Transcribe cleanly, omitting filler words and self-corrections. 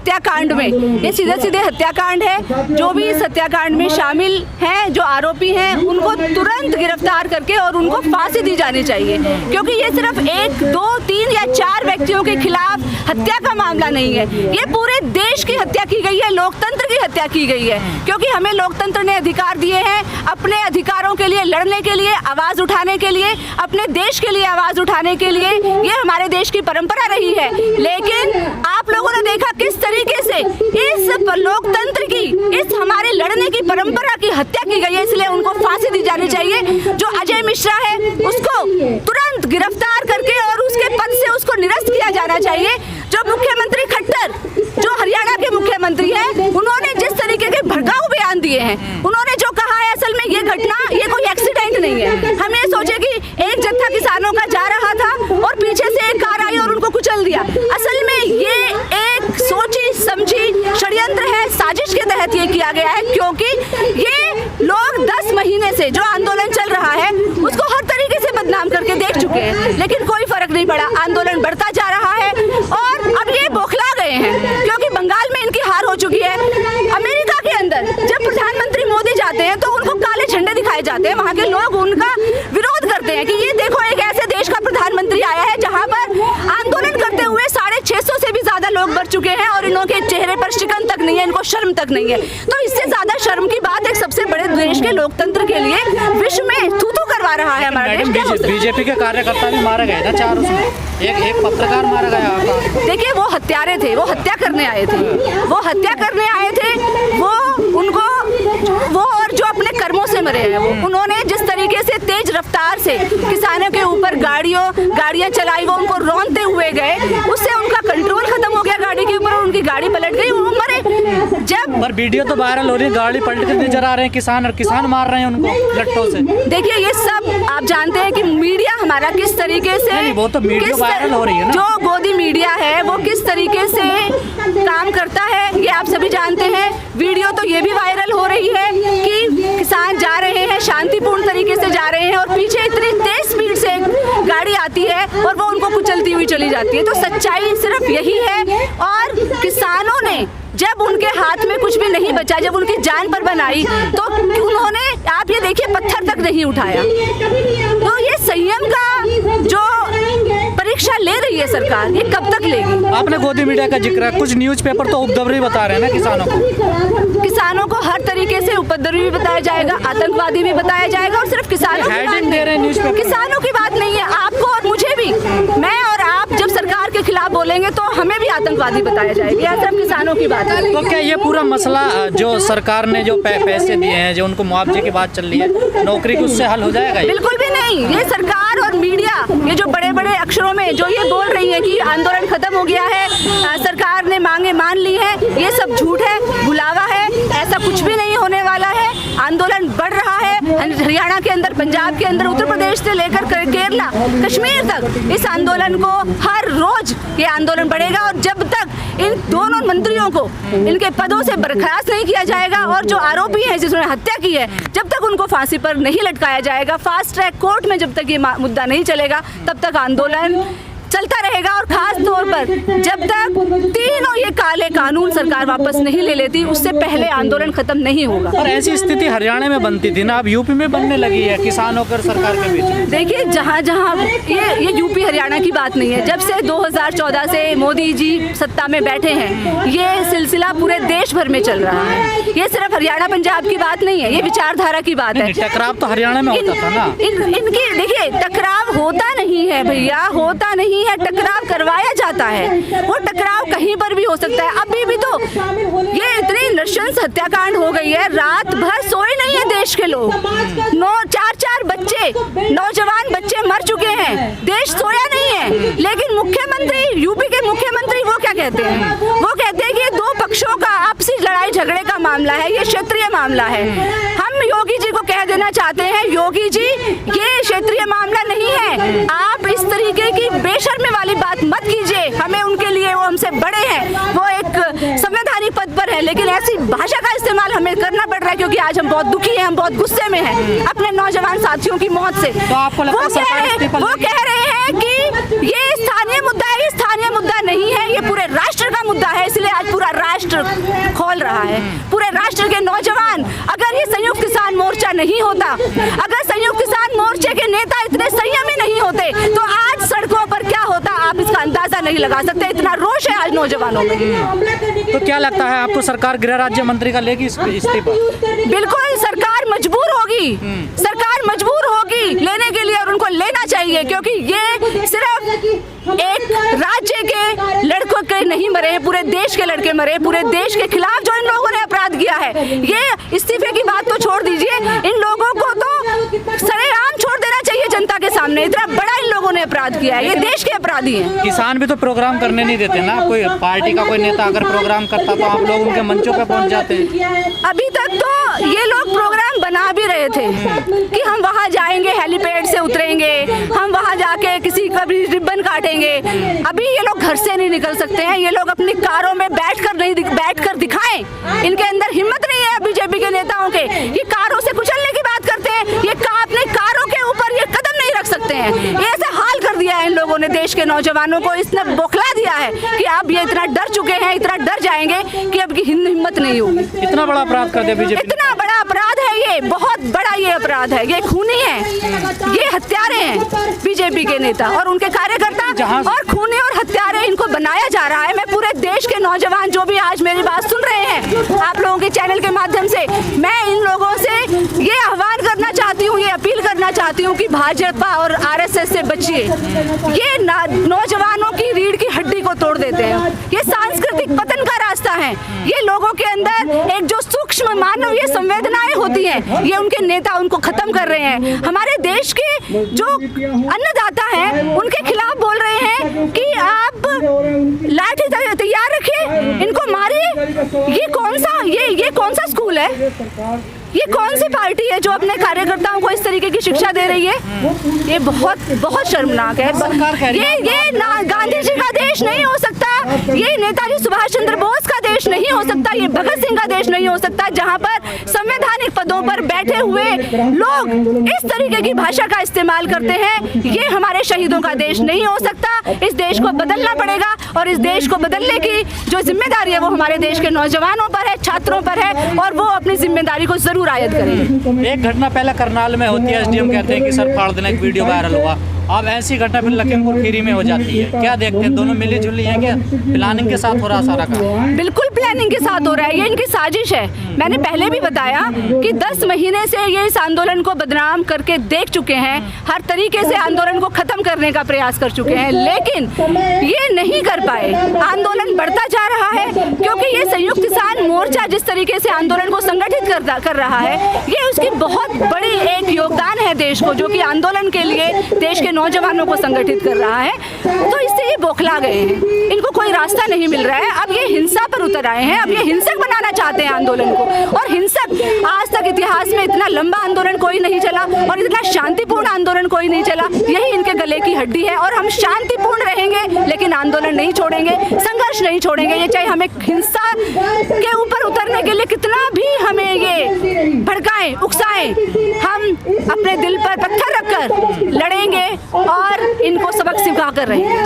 हत्याकांड में, ये सीधे सीधे हत्याकांड है। जो भी इस हत्याकांड में शामिल हैं, जो आरोपी हैं, उनको तुरंत गिरफ्तार करके और उनको फांसी दी जानी चाहिए, क्योंकि ये सिर्फ 1, 2, 3 या 4 व्यक्तियों के खिलाफ हत्या का मामला नहीं है, ये पूरे देश की हत्या की गई है, लोकतंत्र की हत्या की गई है। क्योंकि हमें लोकतंत्र ने अधिकार दिए हैं अपने अधिकारों के लिए लड़ने के लिए, आवाज उठाने के लिए, अपने देश के लिए आवाज उठाने के लिए, ये हमारे देश की परंपरा रही है। लेकिन आप लोगों ने देखा किस तरीके से इस लोकतंत्र की, इस हमारे लड़ने की परंपरा की हत्या की गई है, इसलिए उनको फांसी दी जानी चाहिए। जो अजय मिश्रा है उसको तुरंत गिरफ्तार करके और उसके पद से उसको निरस्त किया जाना चाहिए। जो मुख्यमंत्री खट्टर, जो हरियाणा के मुख्यमंत्री हैं, उन्होंने जिस तरीके के भड़काऊ बयान दिए हैं, उन्होंने जो कहा है असल में ये घटना, ये कोई एक्सीडेंट नहीं है। हम ये सोचे कि एक जत्था किसानों का जा रहा था और पीछे से एक कार आई और उनको कुचल दिया। असल में ये एक सोची समझी षड्यंत्र है, साजिश के तहत ये किया गया है, क्योंकि ये लोग 10 महीने से जो आंदोलन चल रहा है उसको हर तरीके से बदनाम करके देख चुके हैं, लेकिन कोई फर्क नहीं पड़ा। आंदोलन बढ़ता जा रहा है और अब ये बौखला गए हैं, क्योंकि बंगाल में इनकी हार हो चुकी है। अमेरिका के अंदर जब प्रधानमंत्री मोदी जाते हैं तो उनको काले झंडे दिखाए जाते हैं, वहाँ के लोग उनका विरोध करते हैं कि ये देखो एक ऐसे देश का प्रधानमंत्री आया है जहाँ पर आंदोलन करते हुए 650 से भी ज्यादा लोग मर चुके हैं और इनके चेहरे पर शिकन तक नहीं है, इनको शर्म तक नहीं है। तो इससे ज्यादा शर्म की बात एक सबसे बड़े देश के लोकतंत्र के लिए विश्व में थू-थू करवा रहा है हमारा देश। बीजेपी के कार्यकर्ता भी मारे गए ना 4 उसमें, एक पत्रकार मारा गया आपका। देखिए वो हत्यारे थे, वो हत्या करने आए थे, वो हत्या करने आए थे, वो उनको वो और जो अपने कर्मों से मरे हैं, वो उन्होंने जिस तरीके से तेज रफ्तार से किसानों के ऊपर गाड़ियां चलाई, वो उनको रौंदते हुए गए, उससे उनका कंट्रोल खत्म हो गया गाड़ी के ऊपर और उनकी गाड़ी पलट गई, वो मरे। जब पर वीडियो तो वायरल हो रही है, गाड़ी पलट के नजर आ रहे हैं किसान, और किसान मार रहे हैं उनको लट्टों से। देखिए ये सब आप जानते हैं कि मीडिया हमारा किस तरीके से, वो तो मीडिया वायरल हो रही है ना, जो गोदी मीडिया है वो किस तरीके से काम करता है ये आप सभी जानते हैं। वीडियो तो ये भी वायरल हो रही है कि किसान जा रहे हैं, शांतिपूर्ण तरीके से जा रहे हैं और पीछे इतनी तेज स्पीड से गाड़ी आती है और वो उनको कुचलती हुई चली जाती है। तो सच्चाई सिर्फ यही है। और किसानों ने जब उनके हाथ में कुछ भी नहीं बचा, जब उनकी जान पर बनाई, तो उन्होंने, आप ये देखिए, पत्थर तक नहीं उठाया। तो ये संयम का जो परीक्षा ले रही है सरकार, ये कब तक लेगी? आपने गोदी मीडिया का जिक्र, कुछ न्यूज़पेपर तो उपद्रवी बता रहे हैं ना किसानों को। किसानों को हर तरीके से उपद्रवी भी बताया जाएगा, आतंकवादी भी बताया जाएगा, और सिर्फ किसानों की बात नहीं, किसानों की बात नहीं है। आपको और मुझे भी, मैं और आप जब सरकार के खिलाफ बोलेंगे तो हमें भी आतंकवादी बताया जाएगा, यह सिर्फ किसानों की बात है। तो क्या ये पूरा मसला जो सरकार ने जो पैसे दिए हैं, जो उनको मुआवजे की बात चल रही है, नौकरी की, उससे हल हो जाएगा? बिल्कुल भी नहीं। ये सरकार और मीडिया, ये जो बड़े बड़े अक्षरों में जो ये बोल रही है कि आंदोलन खत्म हो गया है, सरकार ने मांगे मान ली है, ये सब झूठ है, बुलावा है, ऐसा कुछ भी नहीं होने वाला है। आंदोलन बढ़ रहा है हरियाणा के अंदर, पंजाब के अंदर, उत्तर प्रदेश से लेकर केरला, कश्मीर तक इस आंदोलन को हर रोज ये आंदोलन बढ़ेगा। और जब तक इन दोनों मंत्रियों को इनके पदों से बर्खास्त नहीं किया जाएगा और जो आरोपी हैं जिन्होंने हत्या की है, जब तक उनको फांसी पर नहीं लटकाया जाएगा, फास्ट ट्रैक कोर्ट में जब तक ये मुद्दा नहीं चलेगा, तब तक आंदोलन चलता रहेगा। और खास तौर पर जब तक तीनों ये काले कानून सरकार वापस नहीं ले लेती, उससे पहले आंदोलन खत्म नहीं होगा। और ऐसी स्थिति हरियाणा में बनती थी ना, अब यूपी में बनने लगी है किसानों और सरकार के बीच। देखिए जहाँ जहाँ ये यूपी हरियाणा की बात नहीं है, जब से 2014 से मोदी जी सत्ता में बैठे हैं, ये सिलसिला पूरे देश भर में चल रहा है। ये सिर्फ हरियाणा पंजाब की बात नहीं है, ये विचारधारा की बात है। टकराव तो हरियाणा में होता था ना। इनकी देखिए, टकराव होता नहीं है भैया, होता नहीं है, टकराव करवाया जाता है। वो टकराव कहीं पर भी हो सकता है। अभी भी तो ये इतनी नृशंस हत्याकांड हो गई है, रात भर सोए नहीं है देश के लोग, 4 बच्चे, नौजवान बच्चे मर चुके हैं, देश सोया नहीं है। लेकिन मुख्यमंत्री, यूपी के मुख्यमंत्री, वो क्या कहते हैं? वो कहते हैं कि ये 2 पक्षों का आपसी लड़ाई झगड़े का मामला है, ये क्षेत्रीय मामला है। हम योगी जी को कह देना चाहते हैं, योगी जी ये क्षेत्रीय मामला नहीं है, आप इस तरीके की बेशर्मी वाली बात मत कीजिए। हमें उनके लिए, वो हमसे बड़े हैं, वो एक संवैधानिक पद पर है, लेकिन ऐसी भाषा का इस्तेमाल हमें करना पड़ रहा है क्योंकि आज हम बहुत दुखी हैं, हम बहुत गुस्से में हैं अपने नौजवान साथियों की मौत से। तो आपको वो कह रहे हैं कि ये स्थानीय मुद्दा है, ये स्थानीय मुद्दा नहीं है, ये पूरे राष्ट्र का मुद्दा है, इसलिए आज पूरा राष्ट्र खोल रहा है, पूरे राष्ट्र के नौजवान। अगर ये संयुक्त किसान मोर्चा नहीं होता, अगर संयुक्त किसान मोर्चे के नेता इतने संयमी नहीं होते, तो आज सड़कों पर क्या होता आप इसका अंदाजा नहीं लगा सकते। इतना रोष है आज नौजवानों में। तो क्या लगता है आपको, सरकार गृह राज्य मंत्री का लेगी इस्तीफा? बिल्कुल सरकार मजबूर होगी, सरकार मजबूर होगी लेने के लिए, और उनको लेना चाहिए, क्योंकि ये सिर्फ एक राज्य के लड़कों के नहीं मरे हैं, पूरे देश के लड़के मरे, पूरे देश के खिलाफ जो इन लोगों ने अपराध किया है। ये इस्तीफे की बात तो छोड़ दीजिए, इन लोगों को तो सरेआम छोड़ देना चाहिए जनता के सामने। इतना बड़ा इन लोगों ने अपराध किया है, ये देश के अपराधी हैं। किसान भी तो प्रोग्राम करने नहीं देते ना, कोई पार्टी का कोई नेता अगर प्रोग्राम करता तो आप लोग उनके मंचों पे पहुंच जाते। अभी तक तो ये लोग प्रोग्राम बना भी रहे थे कि हम वहाँ जाएंगे, हेलीपैड से उतरेंगे, हम वहाँ जाके किसी का भी रिबन काटेंगे। अभी ये लोग घर से नहीं निकल सकते हैं, ये लोग अपनी कारों में बैठकर दिखाएं। इनके अंदर हिम्मत नहीं है बीजेपी के नेताओं के, ये कारों से कुचलने की बात करते हैं, ये अपने कारों के ऊपर ये कदम नहीं रख सकते हैं। ये ऐसा हाल कर दिया है इन लोगों ने देश के नौजवानों को, इसने बौखला दिया है कि अब ये इतना डर चुके हैं, इतना डर जाएंगे कि अब की हिम्मत नहीं होगी। इतना बड़ा अपराध कर दिया बीजेपी, इतना बड़ा अपराध है ये, बहुत बड़ा ये अपराध है, ये खूनी है, ये हत्यारे हैं बीजेपी के नेता और उनके कार्यकर्ता, और खूनी और हत्यारे इनको बनाया जा रहा है। मैं पूरे देश के नौजवान जो भी आज मेरी बात सुन रहे हैं आप लोगों के चैनल के माध्यम से, मैं इन लोगों से ये आह्वान करना चाहती हूँ, ये अपील करना चाहती हूँ कि भाजपा और आरएसएस से बचिए। ये नौजवानों की रीढ़ की हड्डी को तोड़ देते हैं, ये सांस्कृतिक पतन का रास्ता है। ये लोगों के अंदर एक जो सूक्ष्म मानवीय संवेदनाएं होती हैं, ये उनके नेता उनको खत्म कर रहे हैं। हमारे देश के जो अन्नदाता हैं उनके खिलाफ बोल रहे हैं कि आप लाठी तैयार रखिए, इनको मारिए। ये कौन सा स्कूल है, ये कौन सी पार्टी है जो अपने कार्यकर्ताओं को इस तरीके की शिक्षा दे रही है? ये बहुत शर्मनाक है। ये गांधी जी का देश नहीं हो सकता, ये नेताजी सुभाष चंद्र बोस का देश नहीं हो सकता, ये भगत सिंह का देश नहीं हो सकता, जहां पर संवैधानिक पदों पर बैठे हुए लोग इस तरीके की भाषा का इस्तेमाल करते हैं। ये हमारे शहीदों का देश नहीं हो सकता। इस देश को बदलना पड़ेगा, और इस देश को बदलने की जो जिम्मेदारी है वो हमारे देश के नौजवानों पर है, छात्रों पर है, और वो अपनी जिम्मेदारी को जरूर आयद करेंगे। एक घटना पहले करनाल में होती है, एसडीएम कहते हैं कि सर फाड़ देना, एक वीडियो वायरल हुआ। अब ऐसी घटना फिर लखीमपुर खीरी में हो जाती है, क्या देखते हैं? दोनों मिली जुली हैं, क्या प्लानिंग के साथ हो रहा सारा काम? बिल्कुल प्लानिंग के साथ हो रहा है, ये इनकी साजिश है। मैंने पहले भी बताया कि 10 महीने से ये इस आंदोलन को बदनाम करके देख चुके हैं, हर तरीके से आंदोलन को खत्म करने का प्रयास कर चुके हैं, लेकिन ये नहीं कर पाए। आंदोलन बढ़ता जा रहा है क्योंकि ये संयुक्त किसान मोर्चा जिस तरीके से आंदोलन को संगठित कर रहा है, ये उसकी बहुत बड़ी एक योगदान है देश को, जो कि आंदोलन के लिए देश के नौजवानों को संगठित कर रहा है। तो इससे ये बौखला गए हैं, इनको कोई रास्ता नहीं मिल रहा है। अब ये हिंसा पर उतर आए हैं, अब ये हिंसक बनाना चाहते हैं आंदोलन को। और हिंसक, आज तक इतिहास में इतना लंबा आंदोलन कोई नहीं चला और इतना शांतिपूर्ण आंदोलन कोई नहीं चला। यही इनके गले की हड्डी है, और हम शांतिपूर्ण रहेंगे लेकिन आंदोलन नहीं छोड़ेंगे, संघर्ष नहीं छोड़ेंगे। ये चाहे हमें हिंसा के ऊपर उतरने के लिए कितना भी हमें ये भड़काएं, उकसाएं, हम अपने दिल पर पत्थर रखकर लड़ेंगे और इनको सबक सिखा कर रहेंगे।